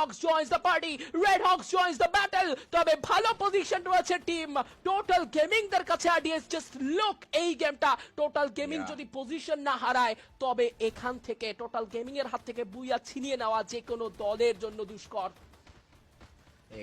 Hawks joins the party, Red Hawks joins the battle. তবে ভালো position রয়েছে team total gaming দের কাছে। IDs just look এই গেমটা টোটাল গেমিং যদি পজিশন না হারায় তবে এখান থেকে টোটাল গেমিং এর হাত থেকে বুইয়া ছিনিয়ে নেওয়া যে কোনো দলের জন্য দুষ্কর।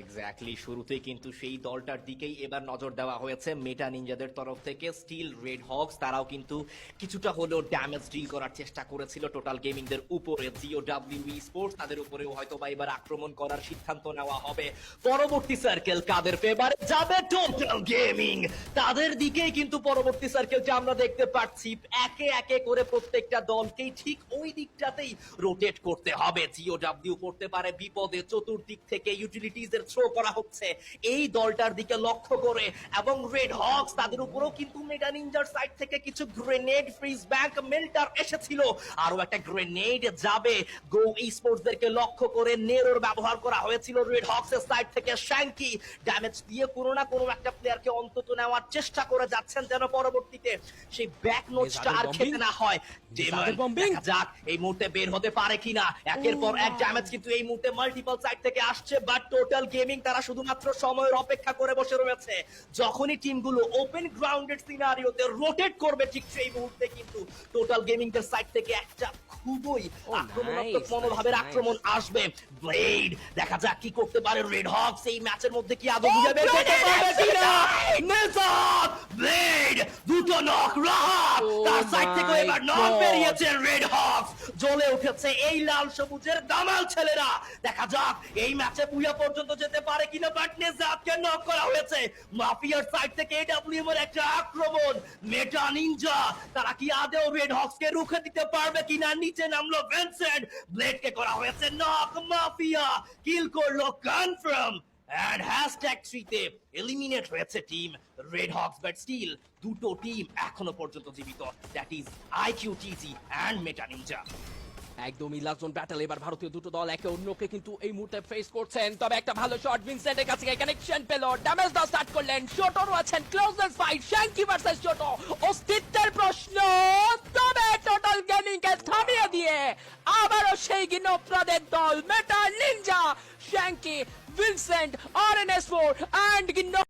এক্স্যাক্টলি, শুরুতেই কিন্তু সেই দলটার দিকেই এবার নজর দেওয়া হয়েছে মেটা নিনজাদের তরফ থেকে। স্টিল রেড হকস তারাও কিন্তু কিছুটা হলেও ড্যামেজ ডিল করার চেষ্টা করেছিল টোটাল গেমিং দের উপরে। জিওডব্লিউ স্পোর্টস তাদের উপরেও হয়তো বা এবার আক্রমণ করার সিদ্ধান্ত নেওয়া হবে। পরবর্তী সার্কেল কাদের ফেভারে যাবে? টোটাল গেমিং, তাদের দিকেই কিন্তু পরবর্তী সার্কেলটা আমরা দেখতে পাচ্ছি। একে একে করে প্রত্যেকটা দলকেই ঠিক ওই দিকটাতেই রোটেট করতে হবে। জিওডব্লিউ পড়তে পারে বিপদে, চতুর্দিক থেকে ইউটিলিটিজ থ্রো করা হচ্ছে এই দলটার দিকে লক্ষ্য করে, এবং রেড হকস তাদের উপরেও কিন্তু মেগা নিনজার সাইড থেকে কিছু গ্রেনেড, ফ্রিজ ব্যাংক, মেল্টার এসেছিল। আরো একটা গ্রেনেড যাবে গো স্পোর্টস দেরকে লক্ষ্য করে। নেরোর ব্যবহার করা হয়েছিল রেড হকস এর সাইড থেকে। শ্যাঙ্কি ড্যামেজ দিয়ে কোনো না কোনো একটা প্লেয়ারকে অন্তত নেওয়ার চেষ্টা করে যাচ্ছেন, যেন পরবর্তীতে সেই ব্যাক নোটসটা আর খেতে না হয়। দেখা যাক এই মুহূর্তে বের হতে পারে কিনা। একের পর এক ড্যামেজ কিন্তু এই মুহূর্তে মাল্টিপল সাইড থেকে আসছে, বাট টোটাল গেমিং তারা শুধুমাত্র সময়ের অপেক্ষা করে বসে রয়েছে। যখনই টিমগুলো ওপেন গ্রাউন্ডেড সিনারিওতে রোটেট করবে ঠিক সেই মুহূর্তে কিন্তু টোটাল গেমিং এর সাইড থেকে একটা খুবই আক্রমণাত্মক মনোভাবের আক্রমণ আসবে। ব্লেড দেখা যাক কি করতে পারে রেড হকস এই ম্যাচের মধ্যে, কি আদৌ বুঝে বের করতে পারবে কিনা। নেজাত ব্লেড দুটো নক, রাহাত তার সাইড থেকে এবার নক বেরিয়েছে। রেড হকস জ্বলে উঠেছে এই লাল সবুজের দামাল ছেলেরা। দেখা যাক এই ম্যাচে পুয়া পর্যন্ত যেতে পারে কিনা, বাট নেজাতকে নক করা হয়েছে। মাফিয়ার সাইড থেকে এডব্লিউএম এর একটা আক্রমণ। মেটা নিনজা তারা কি আদৌ রেড হকস কে রুখে দিতে পারবে কিনা। নিচে নামলো ভিনসেন্ট, ব্লেড কে করা হয়েছে নক। মাফিয়া কিল করলো কনফার্ম, and #3 তে এলিমিনেট হয়েছে team red hawks, but still দুটো টিম এখনো পর্যন্ত জীবিত, that is IQTG and meta ninja. একদমই লাস্ট ব্যাটল। এবার ভারতীয় দুটো দল একে অন্যকে কিন্তু এই মুহূর্তে ফেস করছেন। তবে একটা ভালো শট ভিনসেন্টের কাছে কানেকশন পেল, ড্যামেজ দাও স্টার্ট করলেন। শোটোরও আছেন, ক্লোজেস্ট ফাইট শ্যাঙ্কি ভার্সেস শোটো, অস্তিত্বের প্রশ্ন। তবে টোটাল গেমিং কে থামিয়ে দিয়ে আবারও সেই গিনপ্রাদের দল মেটা Ninja, Shanky, Vincent, RNS4 and